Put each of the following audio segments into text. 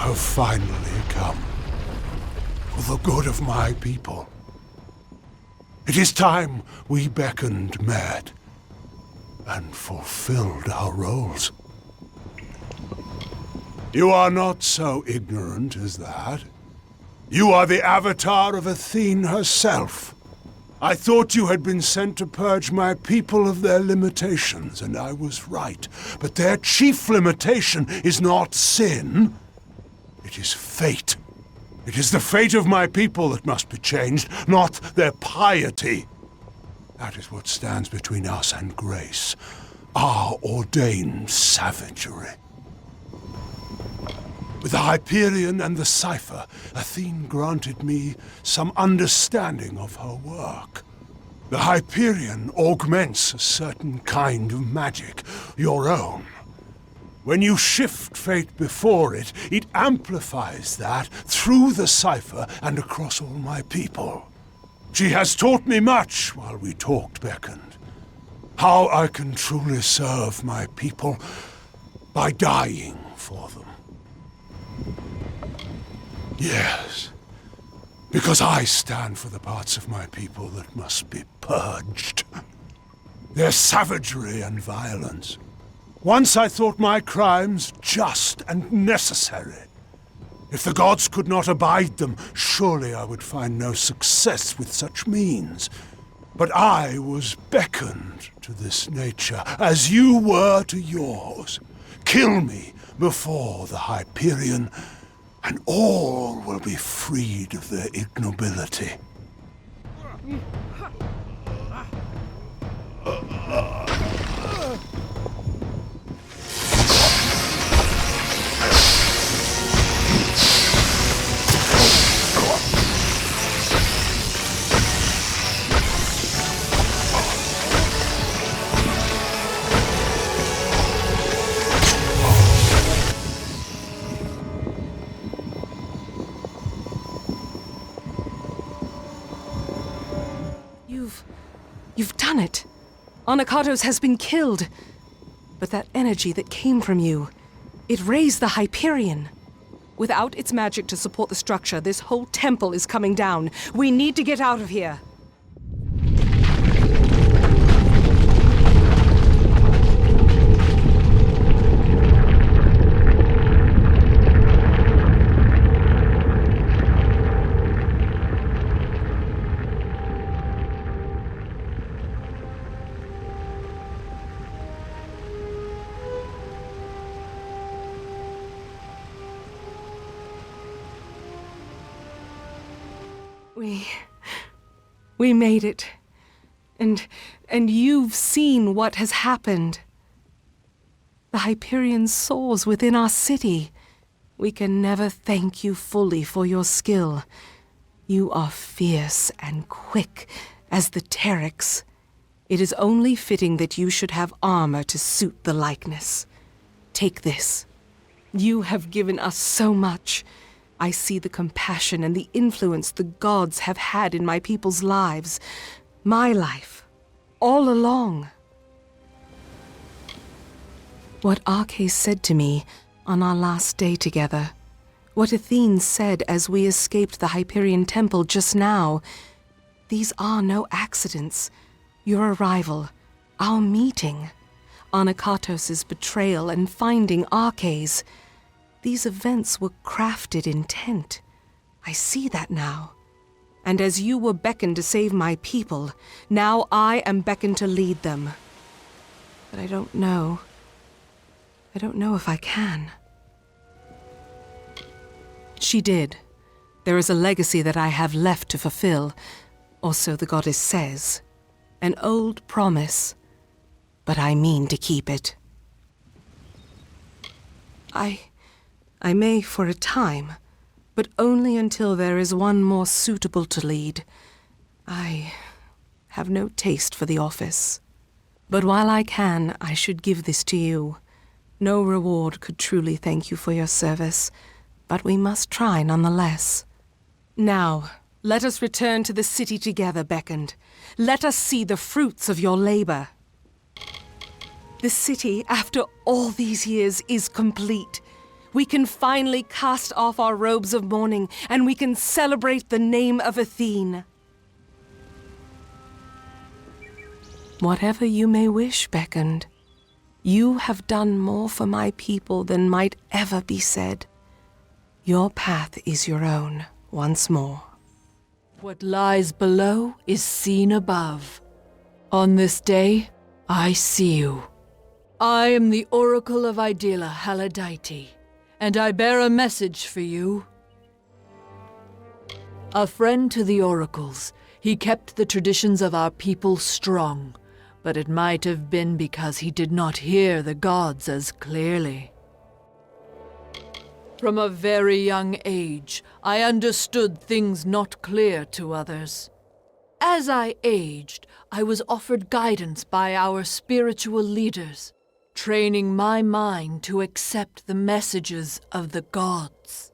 have finally come. For the good of my people. It is time we beckoned met and fulfilled our roles. You are not so ignorant as that. You are the avatar of Athene herself. I thought you had been sent to purge my people of their limitations, and I was right. But their chief limitation is not sin. It is fate. It is the fate of my people that must be changed, not their piety. That is what stands between us and grace, our ordained savagery. With the Hyperion and the cipher, Athene granted me some understanding of her work. The Hyperion augments a certain kind of magic, your own. When you shift fate before it, it amplifies that through the cipher and across all my people. She has taught me much while we talked, beckoned. How I can truly serve my people by dying for them. Yes, because I stand for the parts of my people that must be purged. Their savagery and violence. Once I thought my crimes just and necessary. If the gods could not abide them, surely I would find no success with such means. But I was beckoned to this nature, as you were to yours. Kill me before the Hyperion, and all will be freed of their ignobility. You've done it. Anakatos has been killed. But that energy that came from you, it raised the Hyperion. Without its magic to support the structure, this whole temple is coming down. We need to get out of here. We made it. And you've seen what has happened. The Hyperion soars within our city. We can never thank you fully for your skill. You are fierce and quick as the Pteryx. It is only fitting that you should have armor to suit the likeness. Take this. You have given us so much. I see the compassion and the influence the gods have had in my people's lives. My life. All along. What Arcais said to me on our last day together. What Athene said as we escaped the Hyperion Temple just now. These are no accidents. Your arrival. Our meeting. Anakatos' betrayal and finding Arcais. These events were crafted intent. I see that now. And as you were beckoned to save my people, now I am beckoned to lead them. But I don't know. I don't know if I can. She did. There is a legacy that I have left to fulfill, or so the goddess says. An old promise, but I mean to keep it. I may for a time, but only until there is one more suitable to lead. I have no taste for the office. But while I can, I should give this to you. No reward could truly thank you for your service, but we must try nonetheless. Now, let us return to the city together, beckoned. Let us see the fruits of your labor. The city, after all these years, is complete. we can finally cast off our robes of mourning, and we can celebrate the name of Athene. Whatever you may wish, Beckoned, you have done more for my people than might ever be said. Your path is your own, once more. What lies below is seen above. On this day, I see you. I am the Oracle of Idela Haladite, and I bear a message for you. A friend to the oracles, he kept the traditions of our people strong, but it might have been because he did not hear the gods as clearly. From a very young age, I understood things not clear to others. As I aged, I was offered guidance by our spiritual leaders, training my mind to accept the messages of the gods.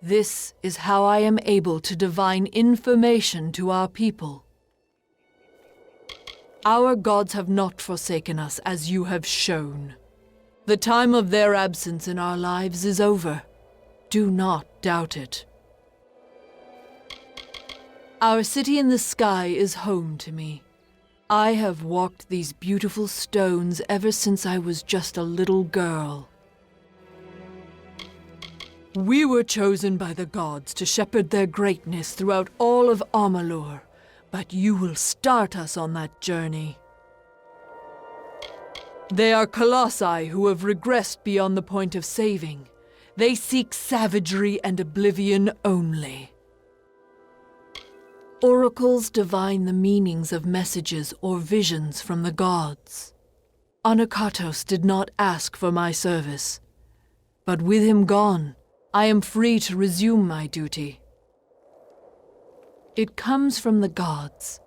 This is how I am able to divine information to our people. Our gods have not forsaken us, as you have shown. The time of their absence in our lives is over. Do not doubt it. Our city in the sky is home to me. I have walked these beautiful stones ever since I was just a little girl. We were chosen by the gods to shepherd their greatness throughout all of Amalur, but you will start us on that journey. They are colossi who have regressed beyond the point of saving. They seek savagery and oblivion only. Oracles divine the meanings of messages or visions from the gods. Anakatos did not ask for my service, but with him gone, I am free to resume my duty. It comes from the gods.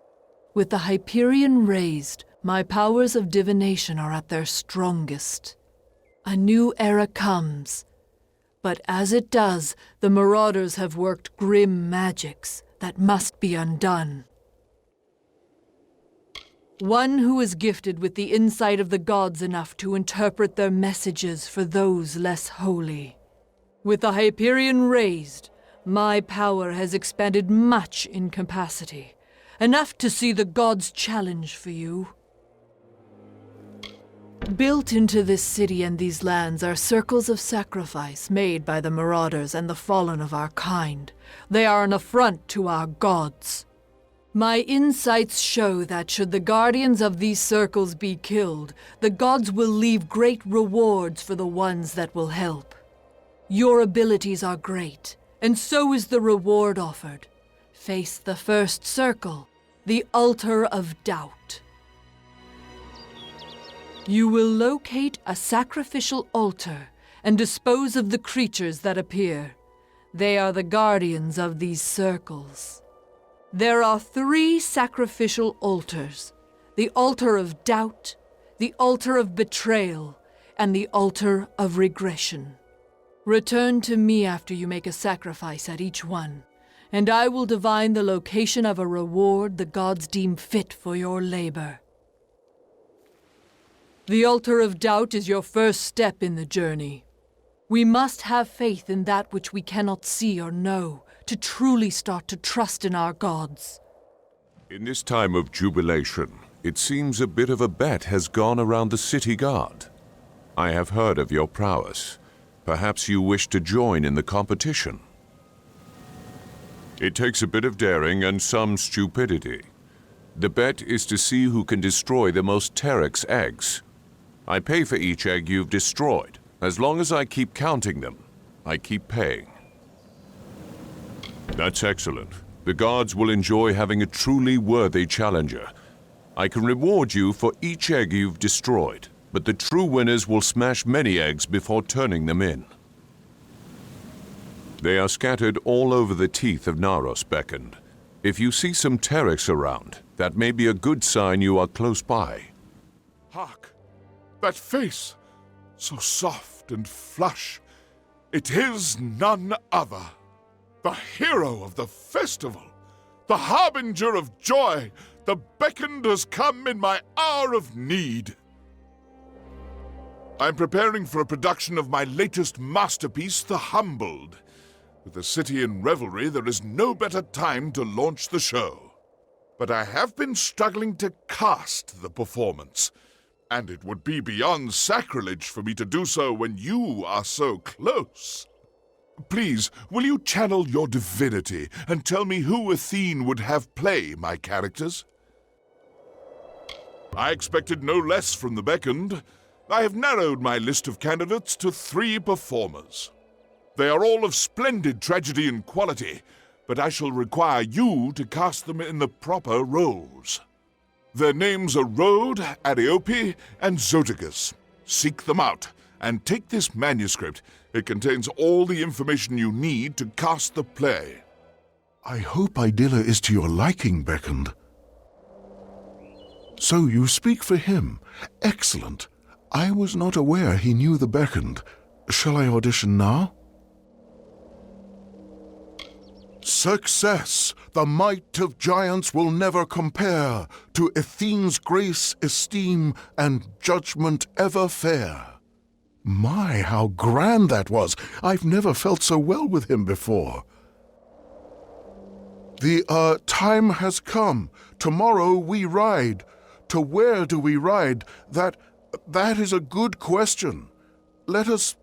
With the Hyperion raised, my powers of divination are at their strongest. A new era comes. But as it does, the Marauders have worked grim magics that must be undone. One who is gifted with the insight of the gods enough to interpret their messages for those less holy. With the Hyperion raised, my power has expanded much in capacity, enough to see the gods challenge for you. Built into this city and these lands are circles of sacrifice made by the Marauders and the fallen of our kind. They are an affront to our gods. My insights show that should the guardians of these circles be killed, the gods will leave great rewards for the ones that will help. Your abilities are great, and so is the reward offered. Face the first circle, the altar of doubt. You will locate a sacrificial altar and dispose of the creatures that appear. They are the guardians of these circles. There are 3 sacrificial altars: the altar of doubt, the altar of betrayal, and the altar of regression. Return to me after you make a sacrifice at each one, and I will divine the location of a reward the gods deem fit for your labor. The altar of doubt is your first step in the journey. We must have faith in that which we cannot see or know to truly start to trust in our gods. In this time of jubilation, it seems a bit of a bet has gone around the city guard. I have heard of your prowess. Perhaps you wish to join in the competition. It takes a bit of daring and some stupidity. The bet is to see who can destroy the most Terex eggs. I pay for each egg you've destroyed. As long as I keep counting them, I keep paying. That's excellent. The guards will enjoy having a truly worthy challenger. I can reward you for each egg you've destroyed, but the true winners will smash many eggs before turning them in. They are scattered all over the teeth of Naros Beckoned. If you see some Terex around, that may be a good sign you are close by. Hark! That face! So soft and flush. It is none other. The hero of the festival. The harbinger of joy. The Beckoned has come in my hour of need. I'm preparing for a production of my latest masterpiece, The Humbled. With the city in revelry, there is no better time to launch the show. But I have been struggling to cast the performance, and it would be beyond sacrilege for me to do so when you are so close. Please, will you channel your divinity and tell me who Athene would have play my characters? I expected no less from the beckoned. I have narrowed my list of candidates to 3 performers. They are all of splendid tragedy and quality, but I shall require you to cast them in the proper roles. Their names are Rhode, Ariope, and Zotigus. Seek them out, and take this manuscript. It contains all the information you need to cast the play. I hope Idilla is to your liking, Beckoned. So you speak for him. Excellent. I was not aware he knew the Beckoned. Shall I audition now? Success! The might of giants will never compare to Athene's grace, esteem, and judgment ever fair. My, how grand that was! I've never felt so well with him before. The time has come. Tomorrow we ride. To where do we ride? That is a good question. Let us,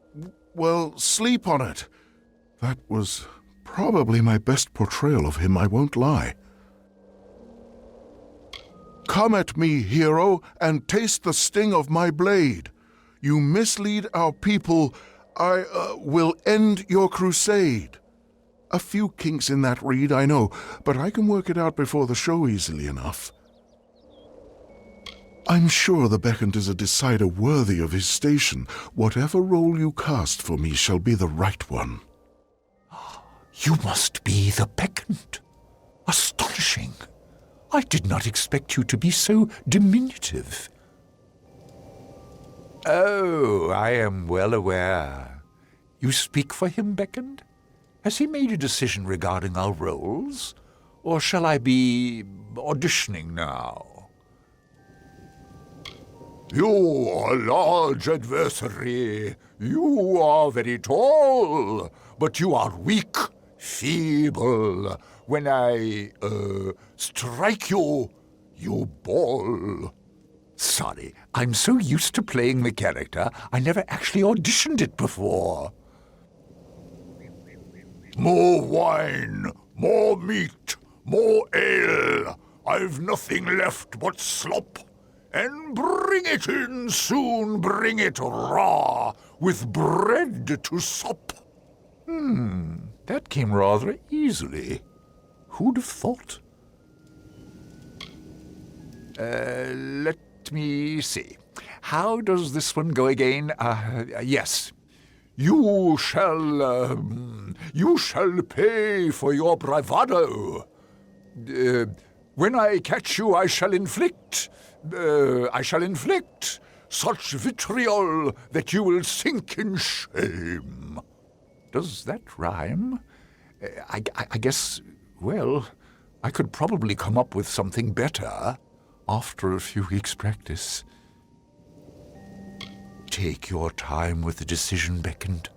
well, sleep on it. That was probably my best portrayal of him, I won't lie. Come at me, hero, and taste the sting of my blade. You mislead our people, I will end your crusade. A few kinks in that reed, I know, but I can work it out before the show easily enough. I'm sure the Beckoned is a decider worthy of his station. Whatever role you cast for me shall be the right one. You must be the Beckoned. Astonishing. I did not expect you to be so diminutive. Oh, I am well aware. You speak for him, Beckoned? Has he made a decision regarding our roles? Or shall I be auditioning now? You are a large adversary. You are very tall, but you are weak, feeble. When I, strike you, you bawl. Sorry, I'm so used to playing the character, I never actually auditioned it before. More wine, more meat, more ale. I've nothing left but slop. And bring it in soon, bring it raw, with bread to sup. That came rather easily. Who'd have thought? Let me see. How does this one go again? Yes. You shall pay for your bravado. When I catch you, I shall inflict such vitriol that you will sink in shame. Does that rhyme? I guess, well, I could probably come up with something better after a few weeks' practice. Take your time with the decision, Beckoned.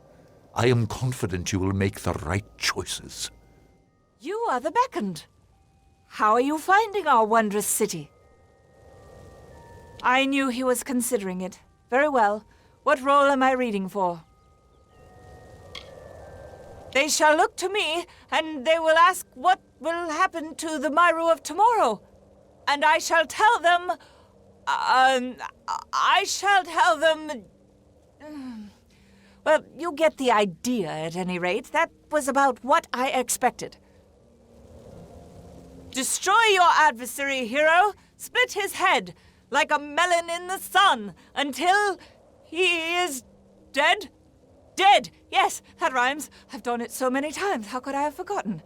I am confident you will make the right choices. You are the Beckoned. How are you finding our wondrous city? I knew he was considering it. Very well. What role am I reading for? They shall look to me, and they will ask what will happen to the Myru of tomorrow. And I shall tell them... Well, you get the idea, at any rate. That was about what I expected. Destroy your adversary, hero. Split his head, like a melon in the sun, until he is dead? Dead! Yes, that rhymes. I've done it so many times. How could I have forgotten?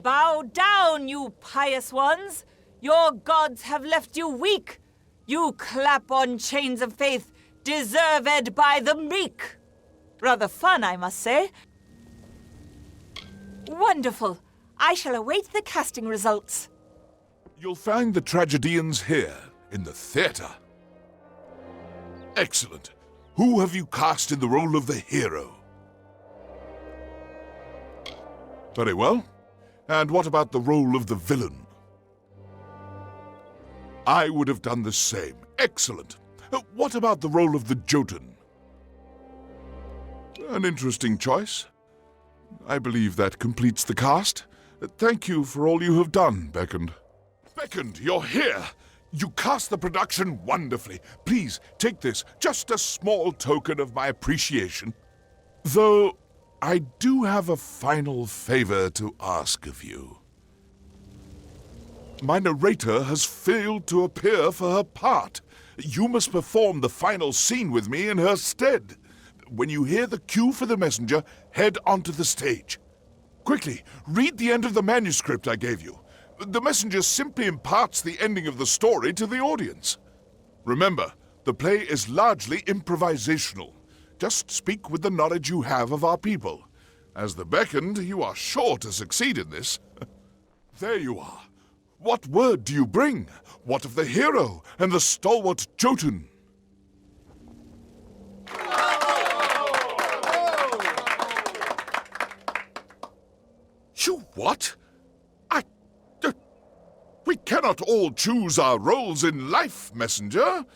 Bow down, you pious ones. Your gods have left you weak. You clap on chains of faith, deserved by the meek. Rather fun, I must say. Wonderful. I shall await the casting results. You'll find the tragedians here, in the theatre. Excellent. Who have you cast in the role of the hero? Very well. And what about the role of the villain? I would have done the same. Excellent. What about the role of the Jotun? An interesting choice. I believe that completes the cast. Thank you for all you have done, Beckoned. Beckoned, you're here! You cast the production wonderfully. Please, take this, just a small token of my appreciation. Though, I do have a final favor to ask of you. My narrator has failed to appear for her part. You must perform the final scene with me in her stead. When you hear the cue for the messenger, head onto the stage. Quickly, read the end of the manuscript I gave you. The messenger simply imparts the ending of the story to the audience. Remember, the play is largely improvisational. Just speak with the knowledge you have of our people. As the Beckoned, you are sure to succeed in this. There you are. What word do you bring? What of the hero and the stalwart Jotun? You what? We cannot all choose our roles in life, messenger.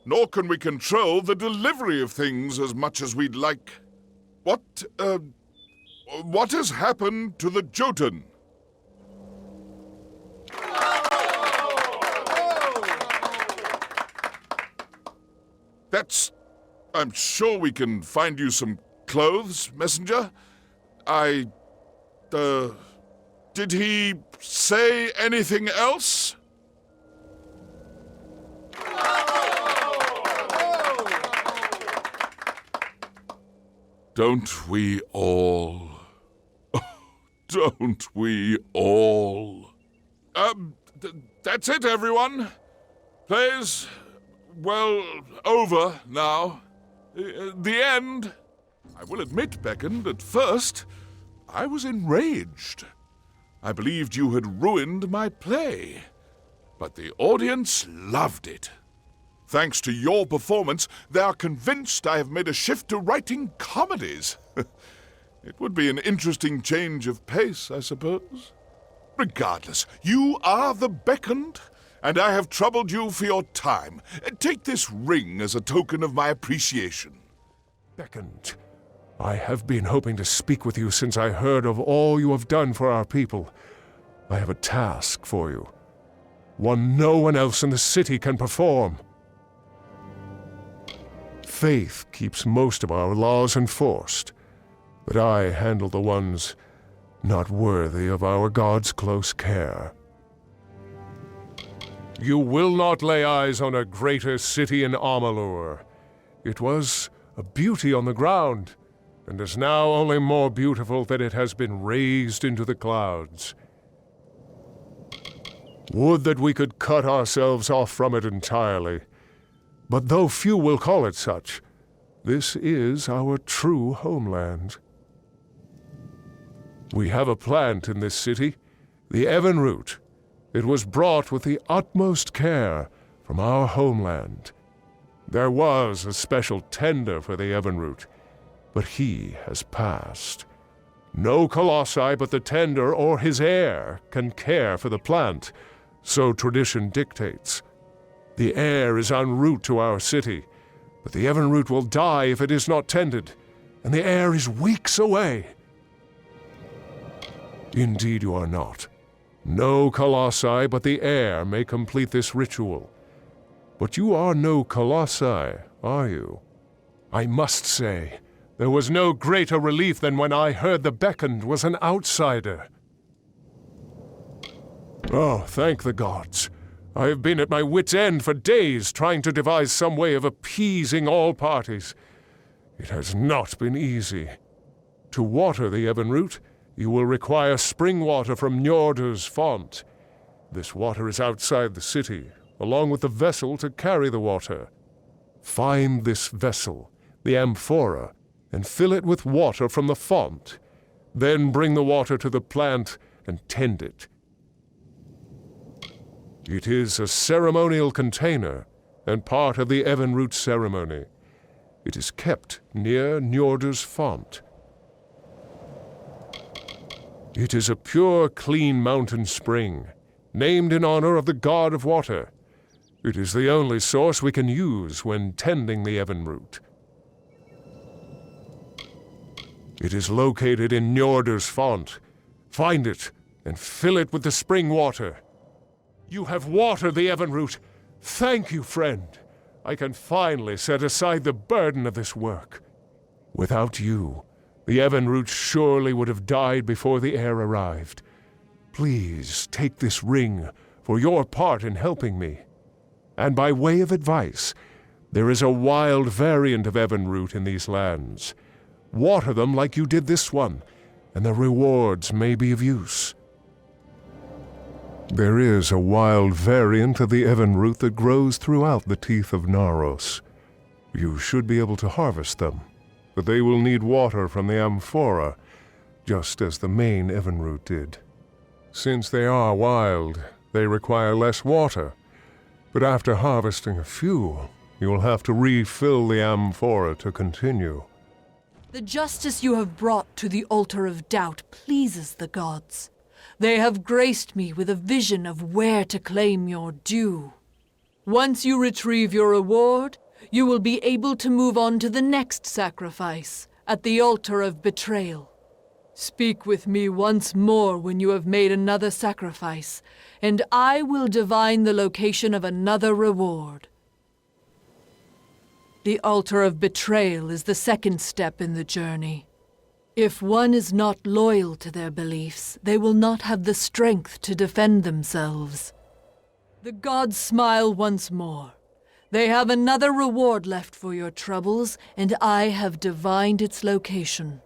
Nor can we control the delivery of things as much as we'd like. What has happened to the Jotun? I'm sure we can find you some clothes, messenger. Did he say anything else? Don't we all? Don't we all? That's it, everyone. Play's, well, over now. The end. I will admit, Beckoned, at first, I was enraged. I believed you had ruined my play. But the audience loved it. Thanks to your performance, they are convinced I have made a shift to writing comedies. It would be an interesting change of pace, I suppose. Regardless, you are the Beckoned, and I have troubled you for your time. Take this ring as a token of my appreciation. Beckoned, I have been hoping to speak with you since I heard of all you have done for our people. I have a task for you, one no one else in the city can perform. Faith keeps most of our laws enforced, but I handle the ones not worthy of our God's close care. You will not lay eyes on a greater city in Amalur. It was a beauty on the ground, and is now only more beautiful that it has been raised into the clouds. Would that we could cut ourselves off from it entirely. But though few will call it such, this is our true homeland. We have a plant in this city, the Evan root. It was brought with the utmost care from our homeland. There was a special tender for the Evan root, but he has passed. No colossi but the tender or his heir can care for the plant, so tradition dictates. The heir is en route to our city, but the Evan root will die if it is not tended, and the heir is weeks away. Indeed you are not. No colossi but the heir may complete this ritual. But you are no colossi, are you? I must say, there was no greater relief than when I heard the Beckoned was an outsider. Oh, thank the gods. I have been at my wit's end for days trying to devise some way of appeasing all parties. It has not been easy. To water the Evan root, you will require spring water from Njordr's font. This water is outside the city, along with the vessel to carry the water. Find this vessel, the amphora, and fill it with water from the font. Then bring the water to the plant and tend it. It is a ceremonial container, and part of the Evenroot ceremony. It is kept near Njordr's font. It is a pure, clean mountain spring, named in honor of the god of water. It is the only source we can use when tending the Evenroot. It is located in Njordr's font. Find it and fill it with the spring water. You have watered the Evenroot. Thank you, friend. I can finally set aside the burden of this work. Without you, the Evenroot surely would have died before the heir arrived. Please take this ring for your part in helping me. And by way of advice, there is a wild variant of Evenroot in these lands. Water them like you did this one, and the rewards may be of use. There is a wild variant of the Evenroot that grows throughout the teeth of Naros. You should be able to harvest them, but they will need water from the amphora, just as the main Evenroot did. Since they are wild, they require less water, but after harvesting a few, you will have to refill the amphora to continue. The justice you have brought to the altar of doubt pleases the gods. They have graced me with a vision of where to claim your due. Once you retrieve your reward, you will be able to move on to the next sacrifice, at the altar of betrayal. Speak with me once more when you have made another sacrifice, and I will divine the location of another reward. The altar of betrayal is the second step in the journey. If one is not loyal to their beliefs, they will not have the strength to defend themselves. The gods smile once more. They have another reward left for your troubles, and I have divined its location.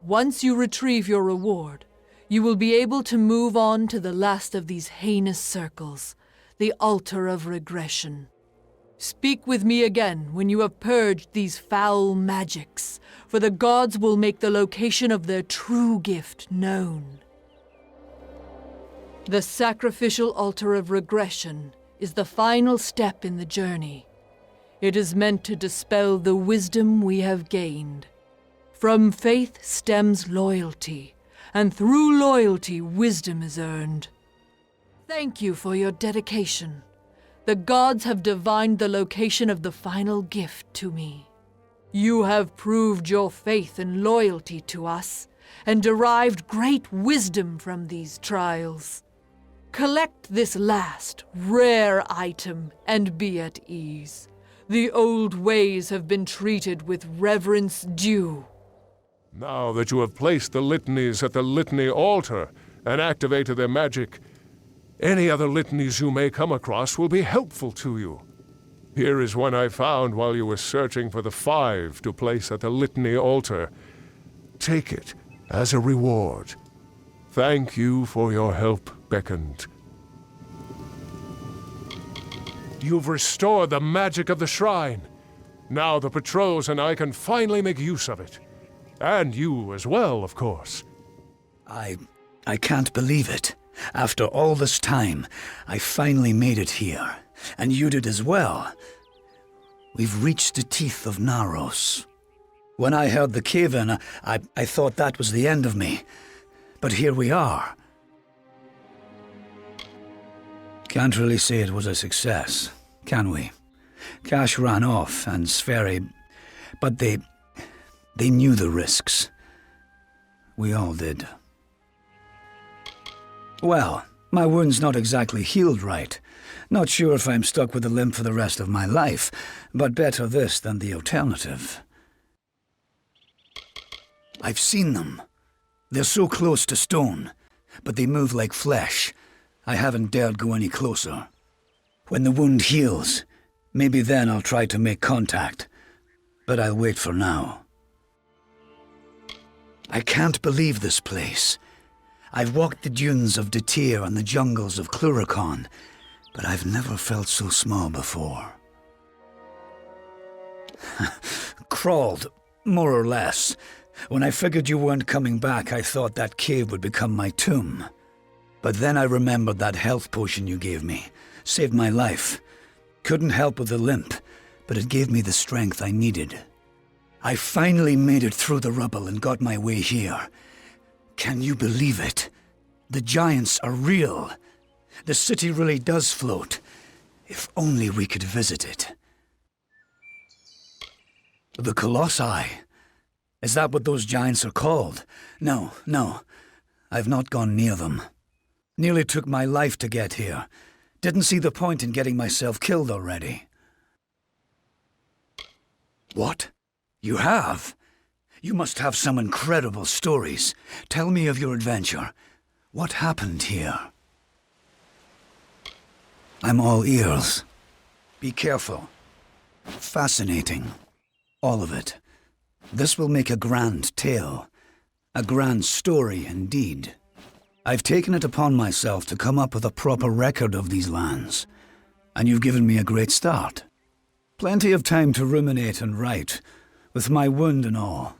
Once you retrieve your reward, you will be able to move on to the last of these heinous circles, the altar of regression. Speak with me again when you have purged these foul magics, for the gods will make the location of their true gift known. The sacrificial altar of regression is the final step in the journey. It is meant to dispel the wisdom we have gained. From faith stems loyalty, and through loyalty wisdom is earned. Thank you for your dedication. The gods have divined the location of the final gift to me. You have proved your faith and loyalty to us, and derived great wisdom from these trials. Collect this last, rare item, and be at ease. The old ways have been treated with reverence due. Now that you have placed the litanies at the litany altar and activated their magic, any other litanies you may come across will be helpful to you. Here is one I found while you were searching for the 5 to place at the litany altar. Take it as a reward. Thank you for your help, Beckoned. You've restored the magic of the shrine. Now the patrols and I can finally make use of it. And you as well, of course. I can't believe it. After all this time, I finally made it here. And you did as well. We've reached the teeth of Naros. When I heard the cave-in, I thought that was the end of me. But here we are. Can't really say it was a success, can we? Cash ran off, and Sverre... But they knew the risks. We all did. Well, my wound's not exactly healed right. Not sure if I'm stuck with a limp for the rest of my life, but better this than the alternative. I've seen them. They're so close to stone, but they move like flesh. I haven't dared go any closer. When the wound heals, maybe then I'll try to make contact. But I'll wait for now. I can't believe this place. I've walked the dunes of Detir and the jungles of Cluricon, but I've never felt so small before. Crawled, more or less. When I figured you weren't coming back, I thought that cave would become my tomb. But then I remembered that health potion you gave me. Saved my life. Couldn't help with the limp, but it gave me the strength I needed. I finally made it through the rubble and got my way here. Can you believe it? The giants are real. The city really does float. If only we could visit it. The Colossi. Is that what those giants are called? No. I've not gone near them. Nearly took my life to get here. Didn't see the point in getting myself killed already. What? You have? You must have some incredible stories. Tell me of your adventure. What happened here? I'm all ears. Be careful. Fascinating. All of it. This will make a grand tale. A grand story indeed. I've taken it upon myself to come up with a proper record of these lands. And you've given me a great start. Plenty of time to ruminate and write, with my wound and all.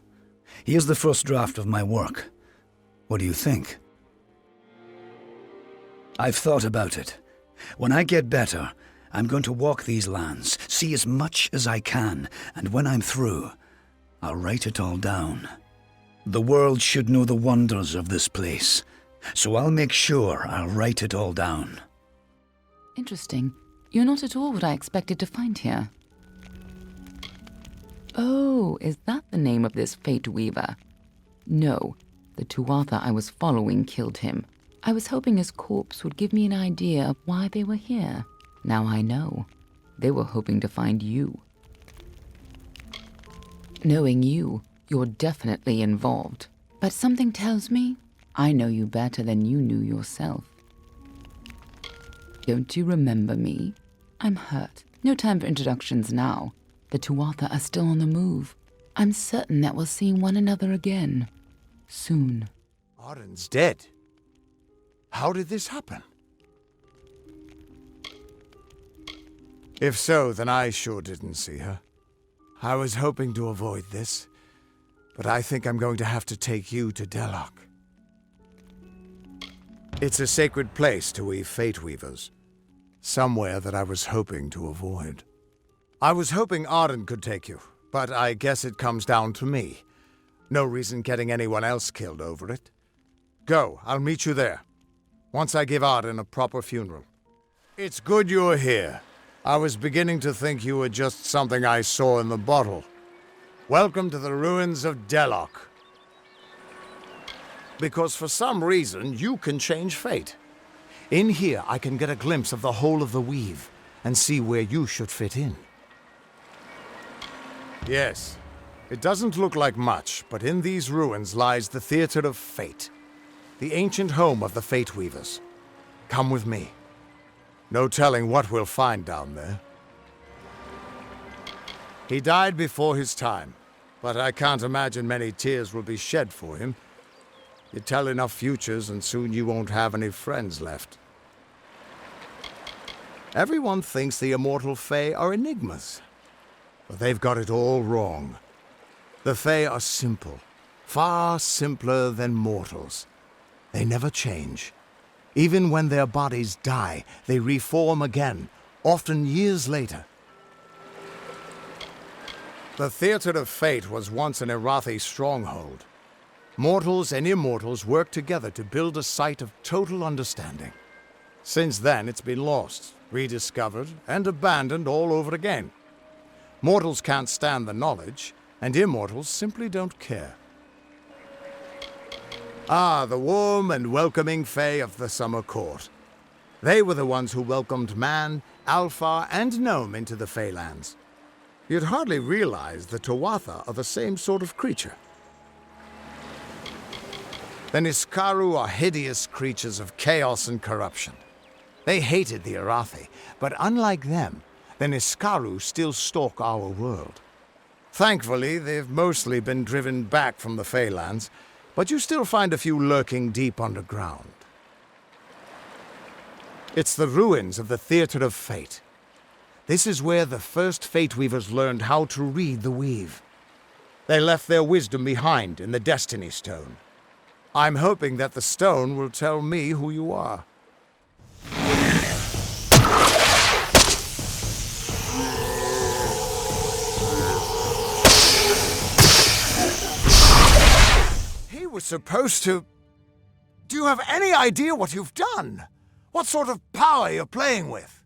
Here's the first draft of my work. What do you think? I've thought about it. When I get better, I'm going to walk these lands, see as much as I can, and when I'm through, I'll write it all down. The world should know the wonders of this place, so I'll make sure I'll write it all down. Interesting. You're not at all what I expected to find here. Oh, is that the name of this Fate Weaver? No, the Tuatha I was following killed him. I was hoping his corpse would give me an idea of why they were here. Now I know. They were hoping to find you. Knowing you, you're definitely involved. But something tells me I know you better than you knew yourself. Don't you remember me? I'm hurt. No time for introductions now. The Tuatha are still on the move. I'm certain that we'll see one another again. Soon. Arden's dead. How did this happen? If so, then I sure didn't see her. I was hoping to avoid this, but I think I'm going to have to take you to Delok. It's a sacred place to weave Fate Weavers. Somewhere that I was hoping to avoid. I was hoping Arden could take you, but I guess it comes down to me. No reason getting anyone else killed over it. Go, I'll meet you there. Once I give Arden a proper funeral. It's good you're here. I was beginning to think you were just something I saw in the bottle. Welcome to the ruins of Delok. Because for some reason, you can change fate. In here, I can get a glimpse of the whole of the weave and see where you should fit in. Yes, it doesn't look like much, but in these ruins lies the Theater of Fate, the ancient home of the Fate Weavers. Come with me. No telling what we'll find down there. He died before his time, but I can't imagine many tears will be shed for him. You tell enough futures and soon you won't have any friends left. Everyone thinks the immortal Fae are enigmas, but they've got it all wrong. The Fae are simple, far simpler than mortals. They never change. Even when their bodies die, they reform again, often years later. The Theater of Fate was once an Irathi stronghold. Mortals and immortals worked together to build a site of total understanding. Since then, it's been lost, rediscovered, and abandoned all over again. Mortals can't stand the knowledge, and immortals simply don't care. Ah, the warm and welcoming Fae of the Summer Court. They were the ones who welcomed man, Alpha, and Gnome into the Faelands. You'd hardly realize the Tuatha are the same sort of creature. The Niskaru are hideous creatures of chaos and corruption. They hated the Irathi, but unlike them, the Niskaru still stalk our world. Thankfully, they've mostly been driven back from the Faelands, but you still find a few lurking deep underground. It's the ruins of the Theater of Fate. This is where the first Fate Weavers learned how to read the weave. They left their wisdom behind in the Destiny Stone. I'm hoping that the stone will tell me who you are. were supposed to... Do you have any idea what you've done? What sort of power you're playing with?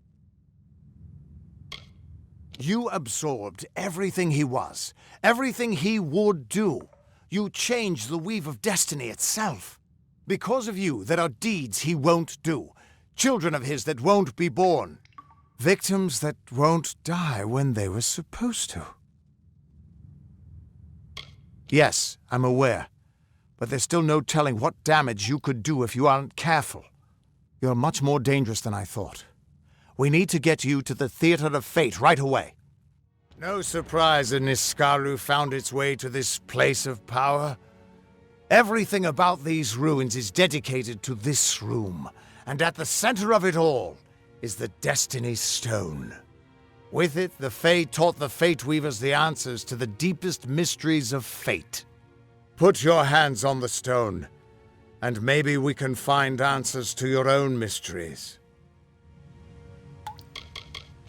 You absorbed everything he was, everything he would do. You changed the weave of destiny itself. Because of you, there are deeds he won't do, children of his that won't be born, victims that won't die when they were supposed to. Yes, I'm aware, but there's still no telling what damage you could do if you aren't careful. You're much more dangerous than I thought. We need to get you to the Theater of Fate right away. No surprise that Niskaru found its way to this place of power. Everything about these ruins is dedicated to this room, and at the center of it all is the Destiny Stone. With it, the Fae taught the Fate Weavers the answers to the deepest mysteries of fate. Put your hands on the stone, and maybe we can find answers to your own mysteries.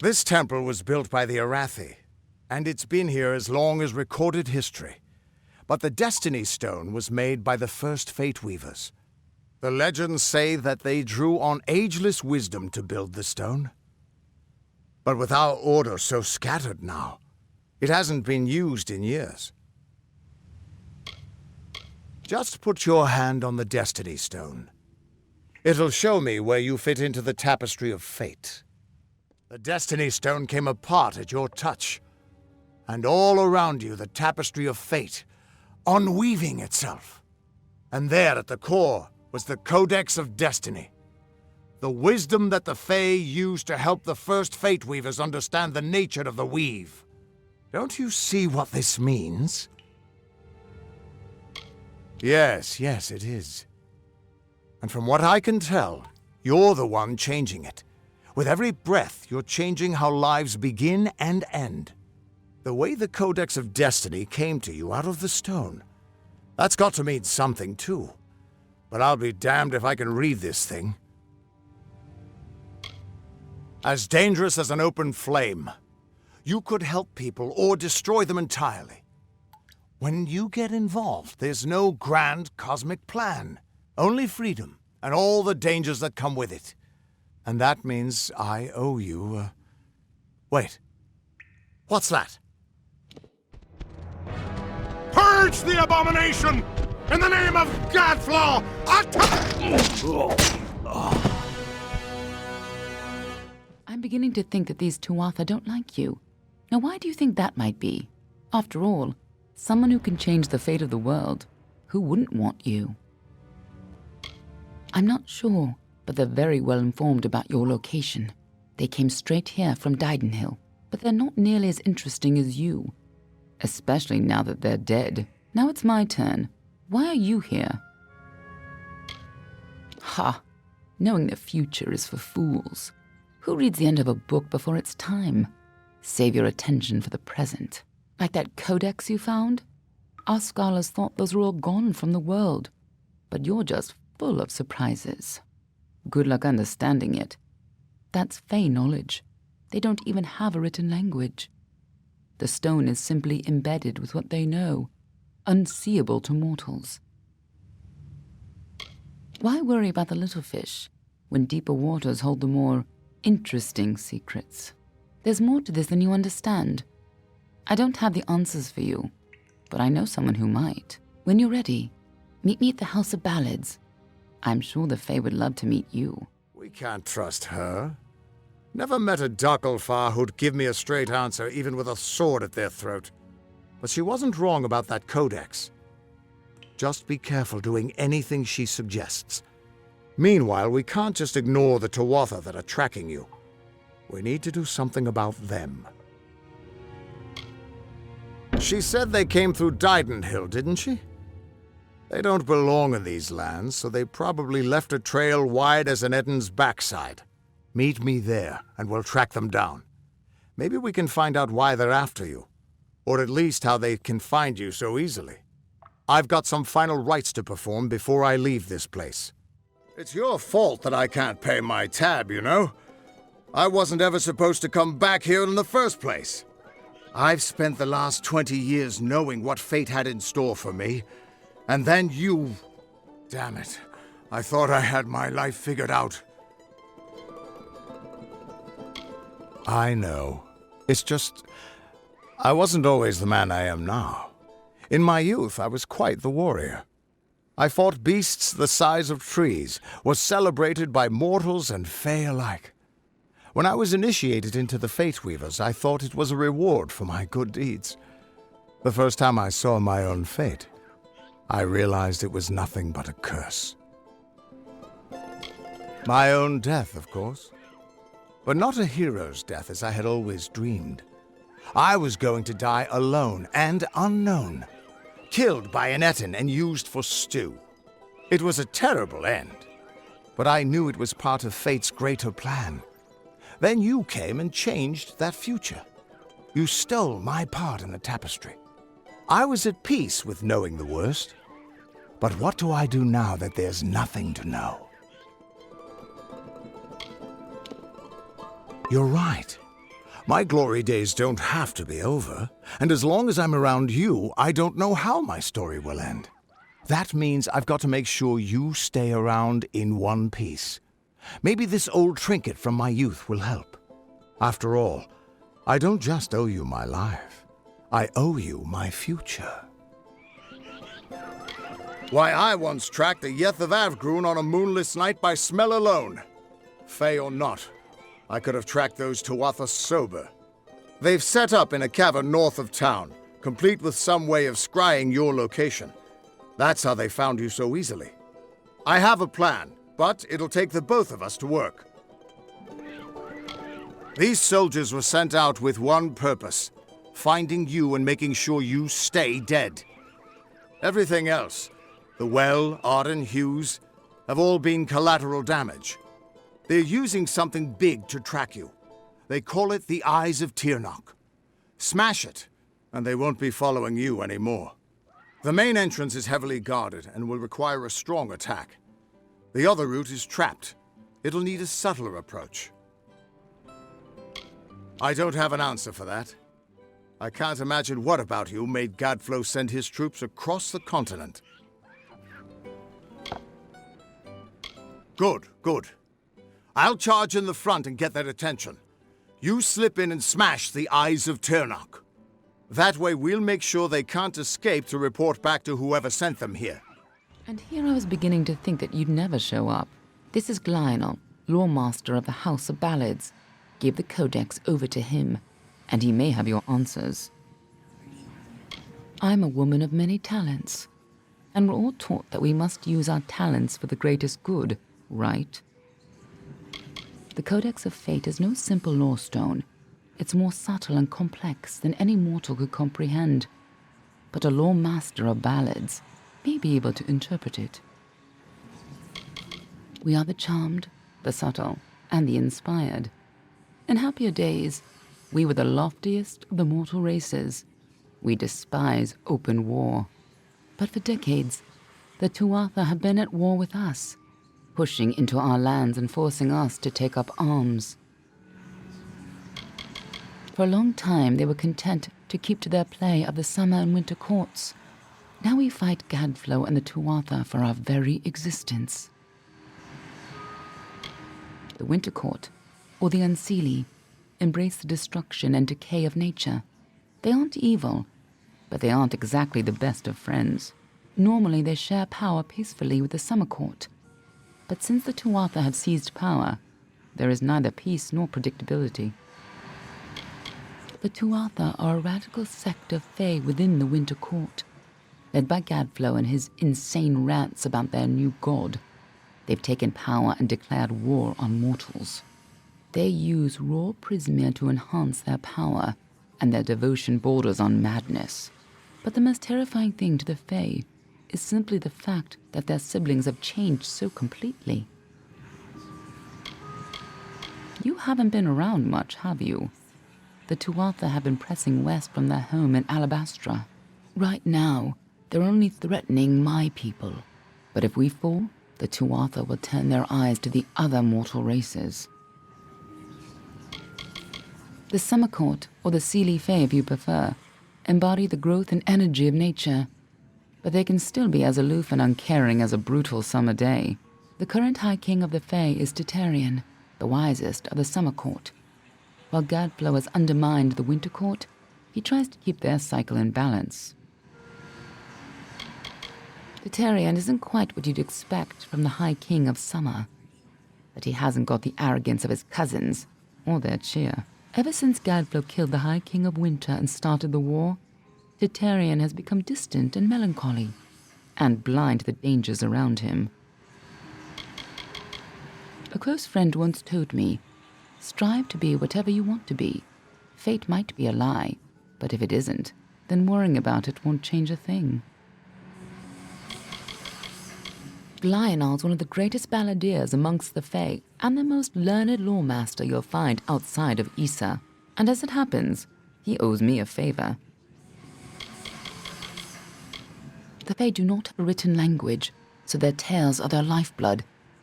This temple was built by the Arathi, and it's been here as long as recorded history. But the Destiny Stone was made by the first Fate Weavers. The legends say that they drew on ageless wisdom to build the stone. But with our order so scattered now, it hasn't been used in years. Just put your hand on the Destiny Stone. It'll show me where you fit into the tapestry of fate. The Destiny Stone came apart at your touch, and all around you the tapestry of fate, unweaving itself. And there at the core was the Codex of Destiny, the wisdom that the Fae used to help the first Fate Weavers understand the nature of the weave. Don't you see what this means? Yes, it is. And from what I can tell, you're the one changing it. With every breath, you're changing how lives begin and end. The way the Codex of Destiny came to you out of the stone, that's got to mean something too. But I'll be damned if I can read this thing. As dangerous as an open flame. You could help people or destroy them entirely. When you get involved, there's no grand cosmic plan. Only freedom and all the dangers that come with it. And that means I owe you, Wait. What's that? Purge the abomination! In the name of Gadflaw! I'm beginning to think that these Tuatha don't like you. Now why do you think that might be? After all, someone who can change the fate of the world, who wouldn't want you? I'm not sure, but they're very well informed about your location. They came straight here from Didenhill, but they're not nearly as interesting as you. Especially now that they're dead. Now it's my turn. Why are you here? Ha! Knowing the future is for fools. Who reads the end of a book before it's time? Save your attention for the present. Like that codex you found? Our scholars thought those were all gone from the world. But you're just full of surprises. Good luck understanding it. That's Fae knowledge. They don't even have a written language. The stone is simply embedded with what they know, unseeable to mortals. Why worry about the little fish when deeper waters hold the more interesting secrets? There's more to this than you understand. I don't have the answers for you, but I know someone who might. When you're ready, meet me at the House of Ballads. I'm sure the Fae would love to meet you. We can't trust her. Never met a Darkelfar who'd give me a straight answer, even with a sword at their throat. But she wasn't wrong about that codex. Just be careful doing anything she suggests. Meanwhile, we can't just ignore the Tuatha that are tracking you. We need to do something about them. She said they came through Didenhill, didn't she? They don't belong in these lands, so they probably left a trail wide as an Eden's backside. Meet me there, and we'll track them down. Maybe we can find out why they're after you, or at least how they can find you so easily. I've got some final rites to perform before I leave this place. It's your fault that I can't pay my tab, you know? I wasn't ever supposed to come back here in the first place. I've spent the last 20 years knowing what fate had in store for me, And then you... Damn it. I thought I had my life figured out. I know. It's just... I wasn't always the man I am now. In my youth, I was quite the warrior. I fought beasts the size of trees, was celebrated by mortals and fae alike. When I was initiated into the Fate Weavers, I thought it was a reward for my good deeds. The first time I saw my own fate, I realized it was nothing but a curse. My own death, of course. But not a hero's death as I had always dreamed. I was going to die alone and unknown, killed by an Etin and used for stew. It was a terrible end, but I knew it was part of fate's greater plan. Then you came and changed that future. You stole my part in the tapestry. I was at peace with knowing the worst. But what do I do now that there's nothing to know? You're right. My glory days don't have to be over, and as long as I'm around you, I don't know how my story will end. That means I've got to make sure you stay around in one piece. Maybe this old trinket from my youth will help. After all, I don't just owe you my life. I owe you my future. Why, I once tracked a Yeth of Avgrun on a moonless night by smell alone. Fey or not, I could have tracked those Tuatha sober. They've set up in a cavern north of town, complete with some way of scrying your location. That's how they found you so easily. I have a plan, but it'll take the both of us to work. These soldiers were sent out with one purpose: finding you and making sure you stay dead. Everything else, the Well, Arden, Hughes, have all been collateral damage. They're using something big to track you. They call it the Eyes of Tirnoch. Smash it, and they won't be following you anymore. The main entrance is heavily guarded and will require a strong attack. The other route is trapped. It'll need a subtler approach. I don't have an answer for that. I can't imagine what about you made Gadflow send his troops across the continent. Good, good. I'll charge in the front and get their attention. You slip in and smash the Eyes of Tirnoch. That way we'll make sure they can't escape to report back to whoever sent them here. And here I was beginning to think that you'd never show up. This is Glynel, Lawmaster of the House of Ballads. Give the Codex over to him, and he may have your answers. I'm a woman of many talents, and we're all taught that we must use our talents for the greatest good, right? The Codex of Fate is no simple lawstone. It's more subtle and complex than any mortal could comprehend. But a Lawmaster of Ballads may be able to interpret it. We are the charmed, the subtle, and the inspired. In happier days, we were the loftiest of the mortal races. We despise open war. But for decades, the Tuatha have been at war with us, pushing into our lands and forcing us to take up arms. For a long time, they were content to keep to their play of the summer and winter courts. Now we fight Gadflow and the Tuatha for our very existence. The Winter Court, or the Unseelie, embrace the destruction and decay of nature. They aren't evil, but they aren't exactly the best of friends. Normally they share power peacefully with the Summer Court. But since the Tuatha have seized power, there is neither peace nor predictability. The Tuatha are a radical sect of fae within the Winter Court, led by Gadflow and his insane rants about their new god. They've taken power and declared war on mortals. They use raw prismia to enhance their power, and their devotion borders on madness. But the most terrifying thing to the fae is simply the fact that their siblings have changed so completely. You haven't been around much, have you? The Tuatha have been pressing west from their home in Alabastra. Right now, they're only threatening my people. But if we fall, the Tuatha will turn their eyes to the other mortal races. The Summer Court, or the Seelie Fae if you prefer, embody the growth and energy of nature. but they can still be as aloof and uncaring as a brutal summer day. The current High King of the Fae is Titarian, the wisest of the Summer Court. While Gadflow has undermined the Winter Court, he tries to keep their cycle in balance. Titarian isn't quite what you'd expect from the High King of Summer, but he hasn't got the arrogance of his cousins, or their cheer. Ever since Gadflow killed the High King of Winter and started the war, Titarian has become distant and melancholy, and blind to the dangers around him. A close friend once told me, strive to be whatever you want to be. Fate might be a lie, but if it isn't, then worrying about it won't change a thing. Lionel's one of the greatest balladeers amongst the Fae, and the most learned lawmaster you'll find outside of Issa. And as it happens, he owes me a favor. The Fae do not have a written language, so their tales are their lifeblood,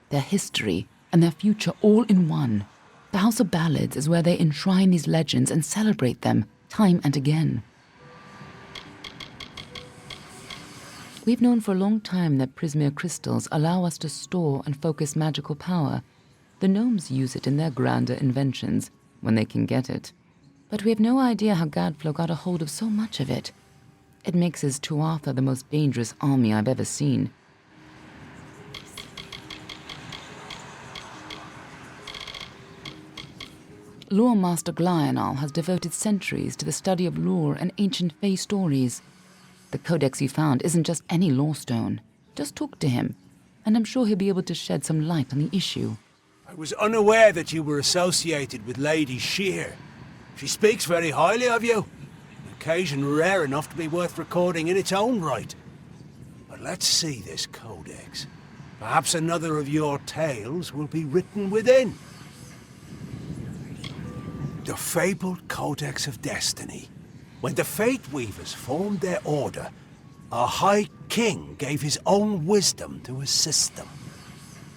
their history, and their future all in one. The House of Ballads is where they enshrine these legends and celebrate them time and again. We've known for a long time that Prismere crystals allow us to store and focus magical power. The gnomes use it in their grander inventions, when they can get it. But we have no idea how Gadflow got a hold of so much of it. It makes his Tuatha the most dangerous army I've ever seen. Lore Master Glional has devoted centuries to the study of lore and ancient Fae stories. The codex you found isn't just any lore stone. Just talk to him, and I'm sure he'll be able to shed some light on the issue. I was unaware that you were associated with Lady Shear. She speaks very highly of you. An occasion rare enough to be worth recording in its own right. But let's see this codex. Perhaps another of your tales will be written within. The fabled Codex of Destiny. When the Fate Weavers formed their order, our High King gave his own wisdom to assist them.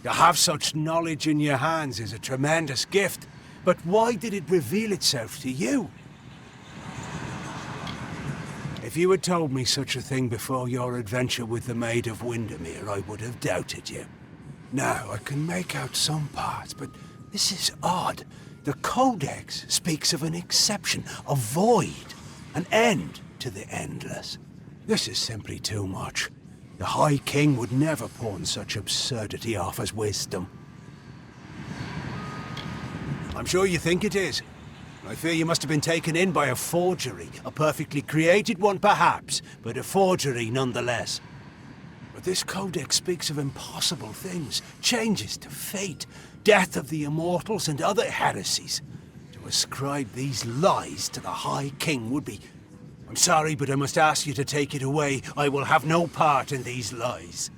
To have such knowledge in your hands is a tremendous gift, but why did it reveal itself to you? If you had told me such a thing before your adventure with the Maid of Windermere, I would have doubted you. Now, I can make out some parts, but this is odd. The Codex speaks of an exception, a void, an end to the endless. This is simply too much. The High King would never pawn such absurdity off as wisdom. I'm sure you think it is. I fear you must have been taken in by a forgery. A perfectly created one, perhaps, but a forgery nonetheless. But this codex speaks of impossible things, changes to fate, death of the immortals, and other heresies. To ascribe these lies to the High King would be... I'm sorry, but I must ask you to take it away. I will have no part in these lies.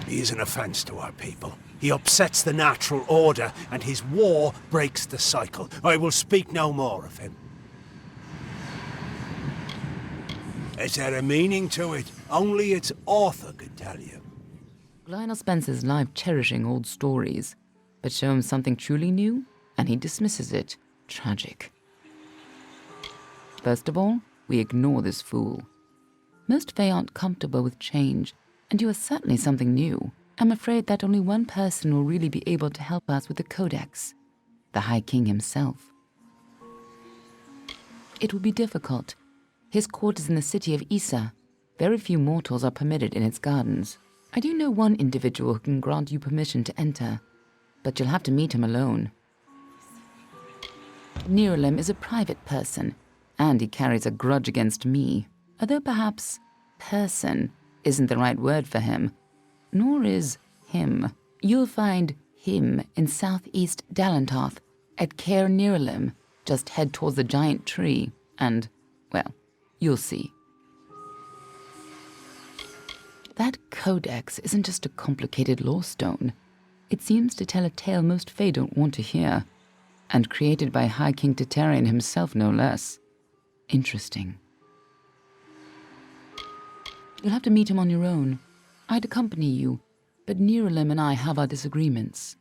He is an offense to our people. He upsets the natural order, and his war breaks the cycle. I will speak no more of him. Is there a meaning to it? Only its author could tell you. Lionel spends his life cherishing old stories, but show him something truly new, and he dismisses it. Tragic. First of all, we ignore this fool. Most Fae aren't comfortable with change, and you are certainly something new. I'm afraid that only one person will really be able to help us with the Codex, the High King himself. It will be difficult. His court is in the city of Issa. Very few mortals are permitted in its gardens. I do know one individual who can grant you permission to enter, but you'll have to meet him alone. Nirelem is a private person, and he carries a grudge against me, although perhaps person isn't the right word for him, nor is him. You'll find him in southeast Dalantoth at Caer Nirelem. Just head towards the giant tree, and, well, you'll see. That codex isn't just a complicated lore stone. It seems to tell a tale most Fae don't want to hear, and created by High King Titarian himself, no less. Interesting. You'll have to meet him on your own. I'd accompany you, but Nirelem and I have our disagreements.